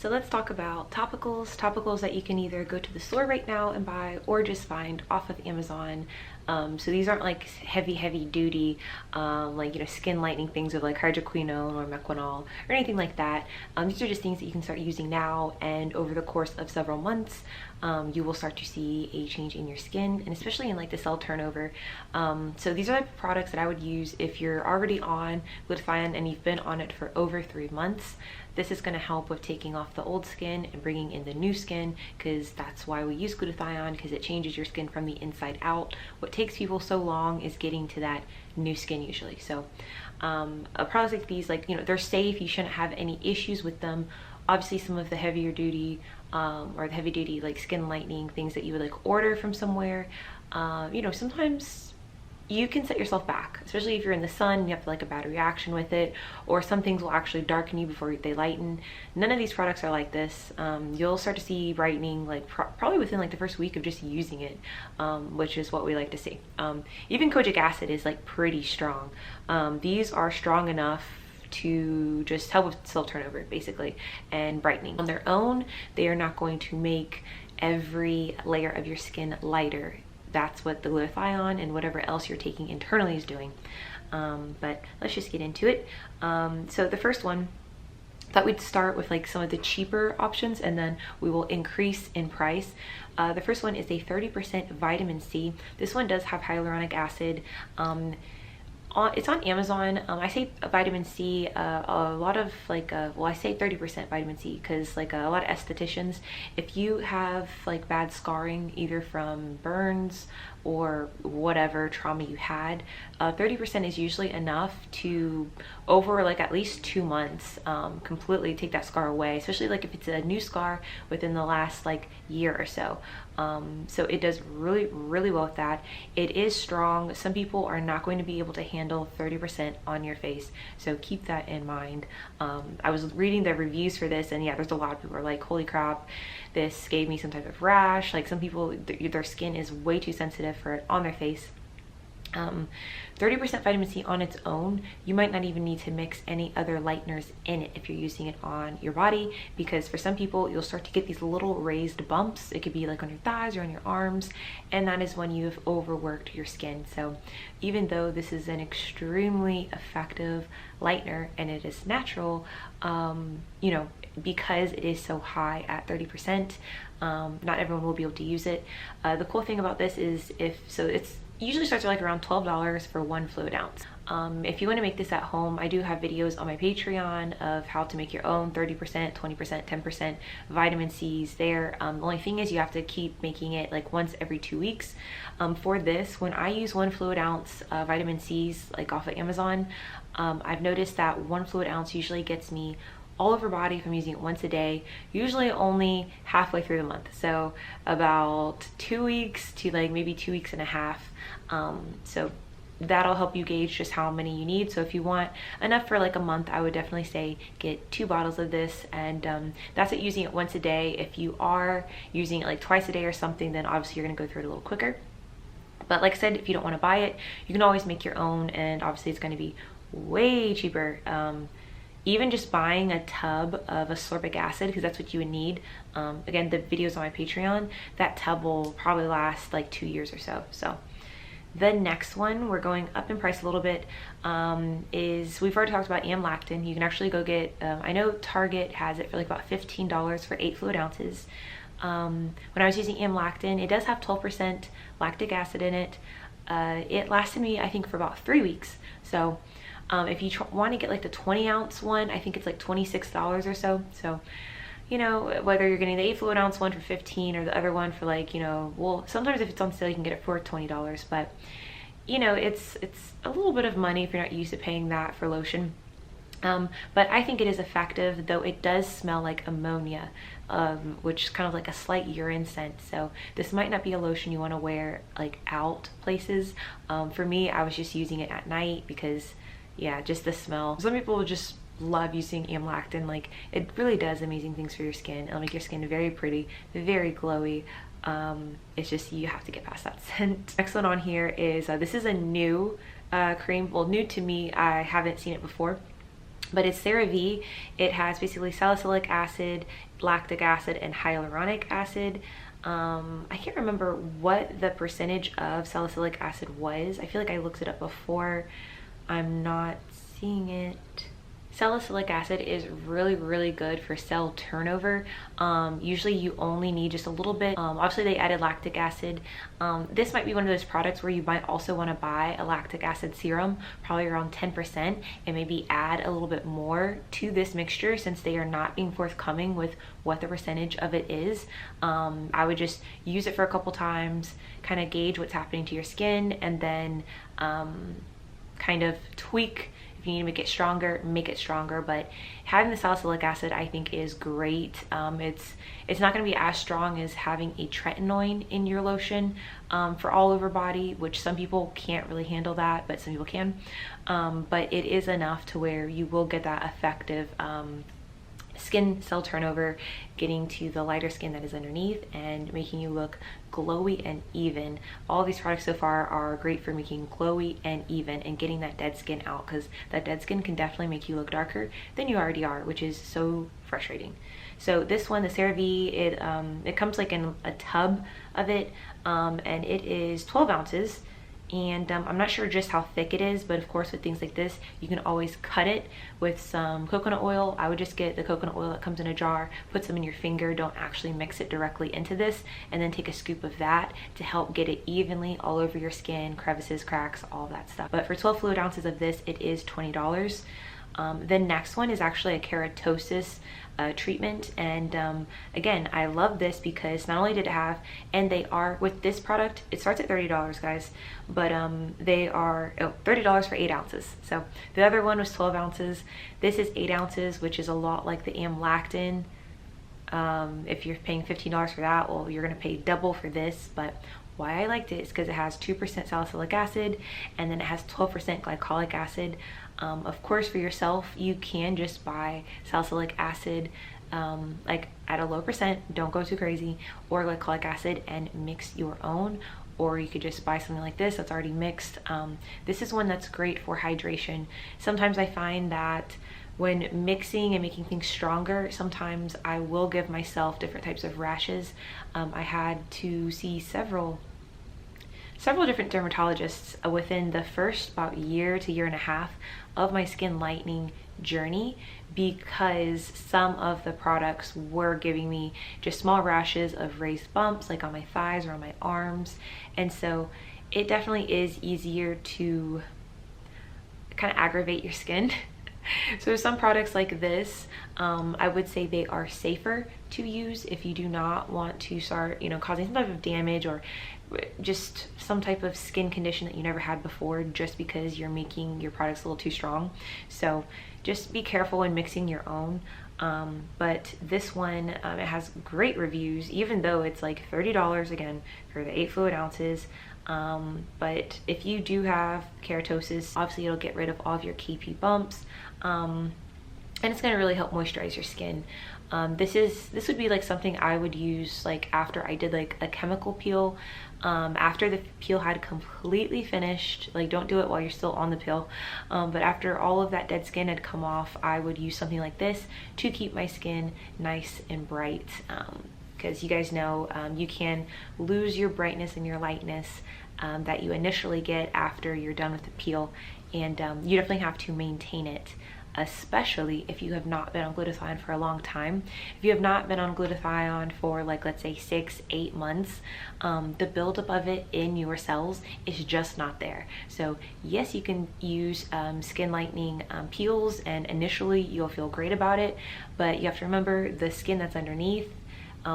So let's talk about topicals that you can either go to the store right now and buy or just find off of Amazon. So these aren't like heavy duty, like, skin lightening things with like hydroquinone or mequinol or anything like that. These are just things that you can start using now, and over the course of several months, you will start to see a change in your skin, and especially in like the cell turnover. So these are the products that I would use if you're already on glutathione and you've been on it for over 3 months. This is going to help with taking off the old skin and bringing in the new skin, because that's why we use glutathione, because it changes your skin from the inside out. What takes people so long is getting to that new skin usually. So products like these, they're safe. You shouldn't have any issues with them. Obviously, some of the heavier duty or the heavy duty like skin lightening things that you would like order from somewhere, sometimes you can set yourself back, especially if you're in the sun, you have like a bad reaction with it, or some things will actually darken you before they lighten. None of these products are like this. You'll start to see brightening like probably within like the first week of just using it, which is what we like to see. Even kojic acid is like pretty strong. These are strong enough to just help with cell turnover basically and brightening. On their own, they are not going to make every layer of your skin lighter. That's what the glutathione and whatever else you're taking internally is doing. But let's just get into it. So the first one, thought we'd start with like some of the cheaper options, and then we will increase in price. The first one is a 30% vitamin C. This one does have hyaluronic acid. It's on Amazon. I say vitamin C, a lot of like, well, I say 30% vitamin C because like a lot of estheticians, if you have like bad scarring either from burns or whatever trauma you had, 30% is usually enough to, over like at least 2 months, completely take that scar away, especially like if it's a new scar within the last like year or so. So it does really well with that. It is strong. Some people are not going to be able to handle 30% on your face, so keep that in mind. I was reading the reviews for this, and yeah, there's a lot of people who are like, holy crap, this gave me some type of rash. Like some people, their skin is way too sensitive for it on their face. 30% vitamin C on its own, you might not even need to mix any other lighteners in it if you're using it on your body, because for some people you'll start to get these little raised bumps. It could be like on your thighs or on your arms, and that is when you've overworked your skin. So even though this is an extremely effective lightener and it is natural, because it is so high at 30%, not everyone will be able to use it. The cool thing about this is it's usually starts at like around $12 for 1 fluid ounce. If you want to make this at home, I do have videos on my Patreon of how to make your own 30%, 20%, 10% vitamin C's there. The only thing is you have to keep making it like once every 2 weeks. For this, when I use 1 fluid ounce vitamin C's like off of Amazon, I've noticed that 1 fluid ounce usually gets me all over body if I'm using it once a day, usually only halfway through the month. So about 2 weeks to like maybe 2.5 weeks. So that'll help you gauge just how many you need. So if you want enough for like a month, I would definitely say get 2 bottles of this, and that's it, using it once a day. If you are using it like twice a day or something, then obviously you're gonna go through it a little quicker. But like I said, if you don't want to buy it, you can always make your own, and obviously it's going to be way cheaper. Even just buying a tub of ascorbic acid, because that's what you would need. Again, the video's on my Patreon. That tub will probably last like 2 years or so. So the next one, we're going up in price a little bit, is, we've already talked about Amlactin. You can actually go get, I know Target has it for like about $15 for 8 fluid ounces. When I was using Amlactin, it does have 12% lactic acid in it. It lasted me, I think, for about 3 weeks. So if you want to get like the 20-ounce one, I think it's like $26 or so. So, whether you're getting the 8 fluid ounce one for $15 or the other one for like, well, sometimes if it's on sale, you can get it for $20. But, it's a little bit of money if you're not used to paying that for lotion. But I think it is effective, though it does smell like ammonia, which is kind of like a slight urine scent. So this might not be a lotion you want to wear like out places. For me, I was just using it at night because, yeah, just the smell. Some people just love using Amlactin. Like, it really does amazing things for your skin. It'll make your skin very pretty, very glowy. It's just, you have to get past that scent. Next one on here is, this is a new cream. Well, new to me. I haven't seen it before. but it's CeraVe. It has basically salicylic acid, lactic acid, and hyaluronic acid. I can't remember what the percentage of salicylic acid was. I feel like I looked it up before. I'm not seeing it. Salicylic acid is really good for cell turnover. Usually you only need just a little bit. Obviously they added lactic acid. This might be one of those products where you might also want to buy a lactic acid serum, probably around 10%, and maybe add a little bit more to this mixture since they are not being forthcoming with what the percentage of it is. I would just use it for a couple times, kind of gauge what's happening to your skin, and then kind of tweak. If you need to make it stronger, but having the salicylic acid I think is great. It's not going to be as strong as having a tretinoin in your lotion for all over body, which some people can't really handle that, but some people can. But it is enough to where you will get that effective skin cell turnover, getting to the lighter skin that is underneath and making you look glowy and even. All these products so far are great for making glowy and even and getting that dead skin out, because that dead skin can definitely make you look darker than you already are, which is so frustrating. So this one, the CeraVe, it comes like in a tub of it, and it is 12 ounces. And I'm not sure just how thick it is, but of course with things like this, you can always cut it with some coconut oil. I would just get the coconut oil that comes in a jar, put some in your finger, don't actually mix it directly into this, and then take a scoop of that to help get it evenly all over your skin, crevices, cracks, all that stuff. But for 12 fluid ounces of this, it is $20. The next one is actually a keratosis treatment, and again, I love this because not only did it have, and they are, with this product, it starts at $30, guys, but they are $30 for 8 ounces. So the other one was 12 ounces. This is 8 ounces, which is a lot like the Amlactin. If you're paying $15 for that, well, you're gonna pay double for this. But why I liked it is because it has 2% salicylic acid, and then it has 12% glycolic acid. Of course, for yourself, you can just buy salicylic acid, like at a low percent, don't go too crazy, or glycolic acid and mix your own, or you could just buy something like this that's already mixed. This is one that's great for hydration. Sometimes I find that when mixing and making things stronger, sometimes I will give myself different types of rashes. I had to see several different dermatologists within the first about year to year and a half of my skin lightening journey, because some of the products were giving me just small rashes of raised bumps, like on my thighs or on my arms. And so it definitely is easier to kind of aggravate your skin. So some products like this, I would say they are safer to use if you do not want to start, causing some type of damage or just some type of skin condition that you never had before, just because you're making your products a little too strong. So just be careful when mixing your own. But this one, it has great reviews, even though it's like $30 again for the 8 fluid ounces. But if you do have keratosis, obviously it'll get rid of all of your KP bumps, and it's going to really help moisturize your skin. This would be like something I would use like after I did like a chemical peel, after the peel had completely finished. Like, don't do it while you're still on the peel, but after all of that dead skin had come off, I would use something like this to keep my skin nice and bright. Because you guys know you can lose your brightness and your lightness that you initially get after you're done with the peel, and you definitely have to maintain it, especially if you have not been on glutathione for a long time. If you have not been on glutathione for, like, let's say 6-8 months, the buildup of it in your cells is just not there. So yes, you can use skin lightening peels, and initially you'll feel great about it, but you have to remember the skin that's underneath,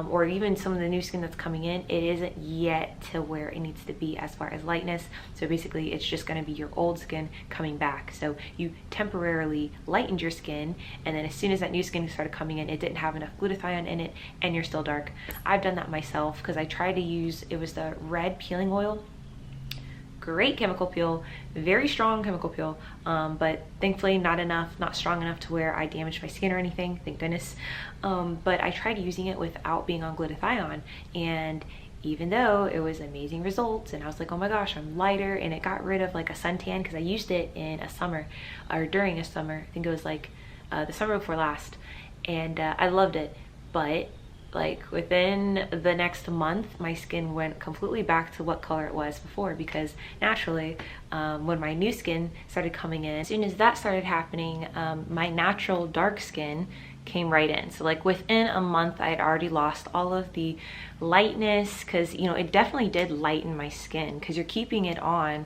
or even some of the new skin that's coming in, it isn't yet to where it needs to be as far as lightness. So basically it's just going to be your old skin coming back. So you temporarily lightened your skin, and then as soon as that new skin started coming in, it didn't have enough glutathione in it and you're still dark. I've done that myself because I tried to use, it was the red peeling oil. Great chemical peel, very strong chemical peel, but thankfully not strong enough to where I damaged my skin or anything, thank goodness. But I tried using it without being on glutathione, and even though it was amazing results, and I was like, oh my gosh, I'm lighter, and it got rid of like a suntan, because I used it in a summer, or during a summer, I think it was like the summer before last, and I loved it. But like within the next month, my skin went completely back to what color it was before, because naturally, when my new skin started coming in, as soon as that started happening, my natural dark skin came right in. So like within a month, I had already lost all of the lightness, because you know, it definitely did lighten my skin, because you're keeping it on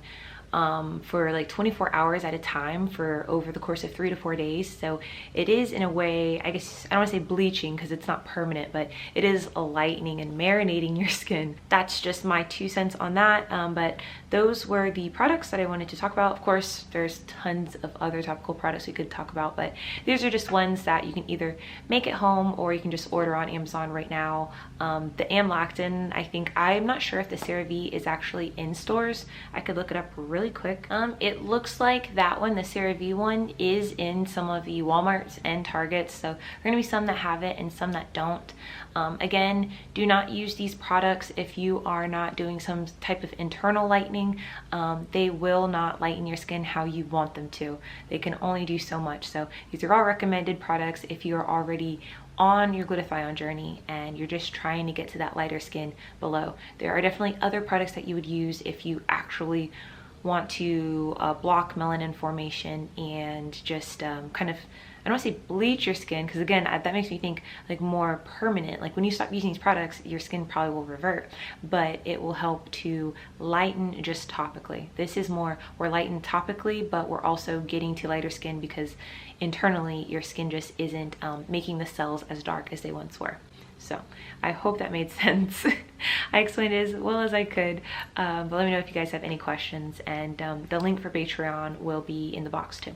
for like 24 hours at a time for over the course of 3 to 4 days. So it is, in a way, I guess I don't want to say bleaching because it's not permanent, but it is a lightening and marinating your skin. That's just my 2 cents on that. But those were the products that I wanted to talk about. Of course, there's tons of other topical products we could talk about, but these are just ones that you can either make at home or you can just order on Amazon right now. The Amlactin, I think, I'm not sure if the CeraVe is actually in stores. I could look it up really quick. It looks like that one, the CeraVe one, is in some of the Walmarts and Targets. So there are going to be some that have it and some that don't. Again, do not use these products if you are not doing some type of internal lightening. They will not lighten your skin how you want them to. They can only do so much. So these are all recommended products if you are already on your glutathione journey and you're just trying to get to that lighter skin below. There are definitely other products that you would use if you actually want to block melanin formation and just kind of, I don't want to say bleach your skin, because again, that makes me think like more permanent. Like when you stop using these products, your skin probably will revert, but it will help to lighten just topically. This is more, we're lightened topically, but we're also getting to lighter skin because internally your skin just isn't making the cells as dark as they once were. So I hope that made sense. I explained it as well as I could, but let me know if you guys have any questions, and the link for Patreon will be in the box too.